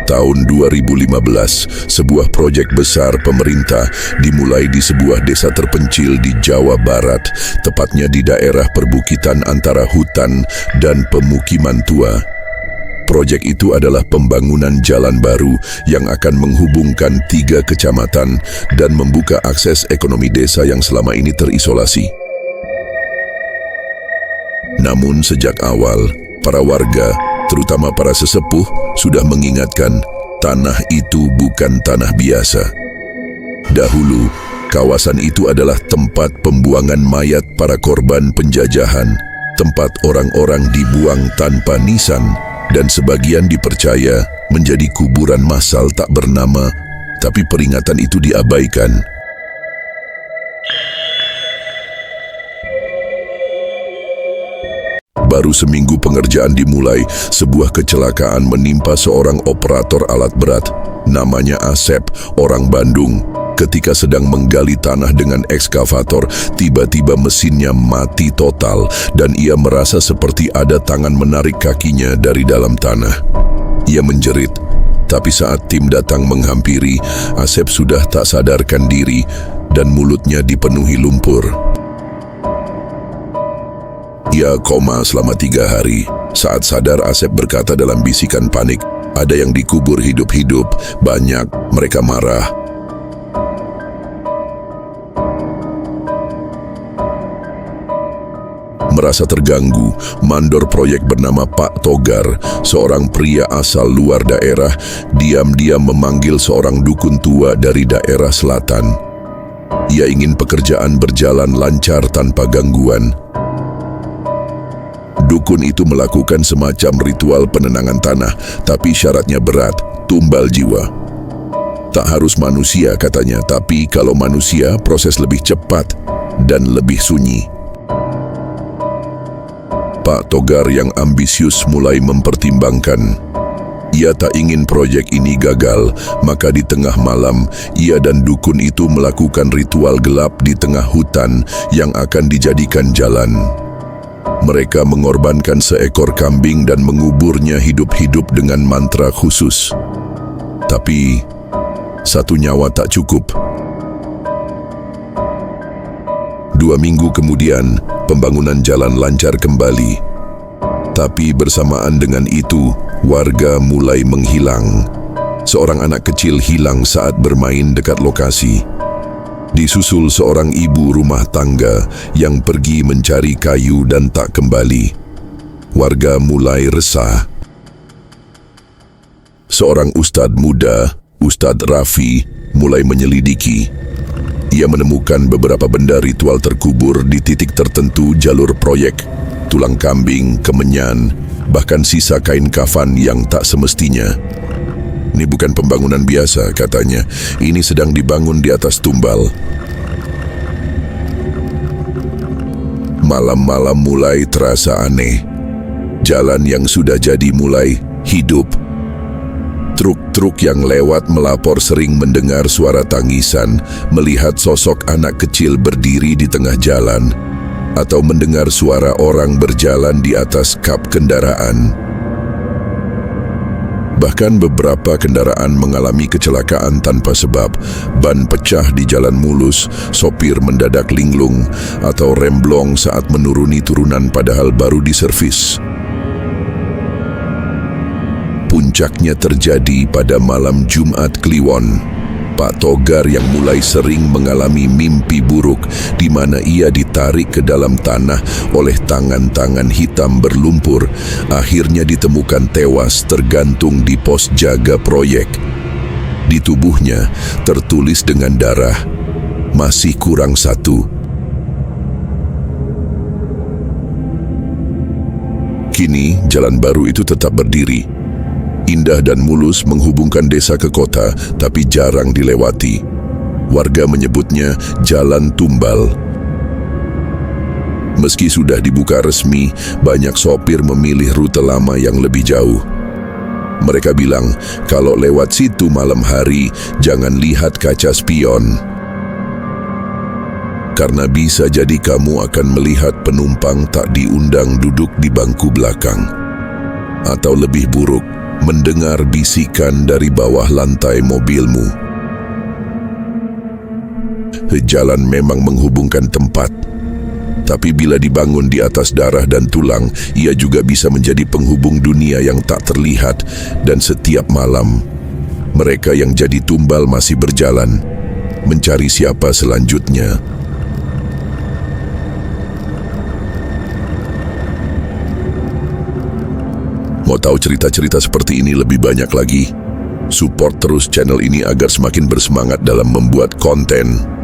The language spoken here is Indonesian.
Tahun 2015, sebuah proyek besar pemerintah dimulai di sebuah desa terpencil di Jawa Barat, tepatnya di daerah perbukitan antara hutan dan pemukiman tua. Proyek itu adalah pembangunan jalan baru yang akan menghubungkan 3 kecamatan dan membuka akses ekonomi desa yang selama ini terisolasi. Namun sejak awal, para warga, terutama para sesepuh, sudah mengingatkan tanah itu bukan tanah biasa. Dahulu, kawasan itu adalah tempat pembuangan mayat para korban penjajahan, tempat orang-orang dibuang tanpa nisan, dan sebagian dipercaya menjadi kuburan massal tak bernama, tapi peringatan itu diabaikan. Baru seminggu pengerjaan dimulai, sebuah kecelakaan menimpa seorang operator alat berat, namanya Asep, orang Bandung. Ketika sedang menggali tanah dengan ekskavator, tiba-tiba mesinnya mati total dan ia merasa seperti ada tangan menarik kakinya dari dalam tanah. Ia menjerit, tapi saat tim datang menghampiri, Asep sudah tak sadarkan diri dan mulutnya dipenuhi lumpur. Ia koma selama 3 hari. Saat sadar, Asep berkata dalam bisikan panik, "Ada yang dikubur hidup-hidup, banyak, mereka marah." Merasa terganggu, mandor proyek bernama Pak Togar, seorang pria asal luar daerah, diam-diam memanggil seorang dukun tua dari daerah selatan. Ia ingin pekerjaan berjalan lancar tanpa gangguan. Dukun itu melakukan semacam ritual penenangan tanah, tapi syaratnya berat, tumbal jiwa. Tak harus manusia katanya, tapi kalau manusia proses lebih cepat dan lebih sunyi. Pak Togar yang ambisius mulai mempertimbangkan. Ia tak ingin proyek ini gagal, maka di tengah malam, ia dan dukun itu melakukan ritual gelap di tengah hutan yang akan dijadikan jalan. Mereka mengorbankan seekor kambing dan menguburnya hidup-hidup dengan mantra khusus. Tapi, 1 nyawa tak cukup. 2 minggu kemudian, pembangunan jalan lancar kembali. Tapi bersamaan dengan itu, warga mulai menghilang. Seorang anak kecil hilang saat bermain dekat lokasi. Disusul seorang ibu rumah tangga yang pergi mencari kayu dan tak kembali. Warga mulai resah. Seorang ustadz muda, Ustadz Raffi, mulai menyelidiki. Ia menemukan beberapa benda ritual terkubur di titik tertentu jalur proyek. Tulang kambing, kemenyan, bahkan sisa kain kafan yang tak semestinya. Ini bukan pembangunan biasa, katanya. Ini sedang dibangun di atas tumbal. Malam-malam mulai terasa aneh. Jalan yang sudah jadi mulai hidup. Truk-truk yang lewat melapor sering mendengar suara tangisan, melihat sosok anak kecil berdiri di tengah jalan, atau mendengar suara orang berjalan di atas kap kendaraan. Bahkan beberapa kendaraan mengalami kecelakaan tanpa sebab, ban pecah di jalan mulus, sopir mendadak linglung, atau remblong saat menuruni turunan padahal baru diservis. Puncaknya terjadi pada malam Jumat Kliwon. Pak Togar yang mulai sering mengalami mimpi buruk di mana ia ditarik ke dalam tanah oleh tangan-tangan hitam berlumpur, akhirnya ditemukan tewas tergantung di pos jaga proyek. Di tubuhnya tertulis dengan darah, "Masih kurang 1." Kini jalan baru itu tetap berdiri. Indah dan mulus menghubungkan desa ke kota, tapi jarang dilewati. Warga menyebutnya Jalan Tumbal. Meski sudah dibuka resmi, banyak sopir memilih rute lama yang lebih jauh. Mereka bilang, kalau lewat situ malam hari, jangan lihat kaca spion. Karena bisa jadi kamu akan melihat penumpang tak diundang duduk di bangku belakang. Atau lebih buruk, mendengar bisikan dari bawah lantai mobilmu. Jalan memang menghubungkan tempat, tapi bila dibangun di atas darah dan tulang, ia juga bisa menjadi penghubung dunia yang tak terlihat. Dan setiap malam, mereka yang jadi tumbal masih berjalan, mencari siapa selanjutnya. Mau tahu cerita-cerita seperti ini lebih banyak lagi? Support terus channel ini agar semakin bersemangat dalam membuat konten.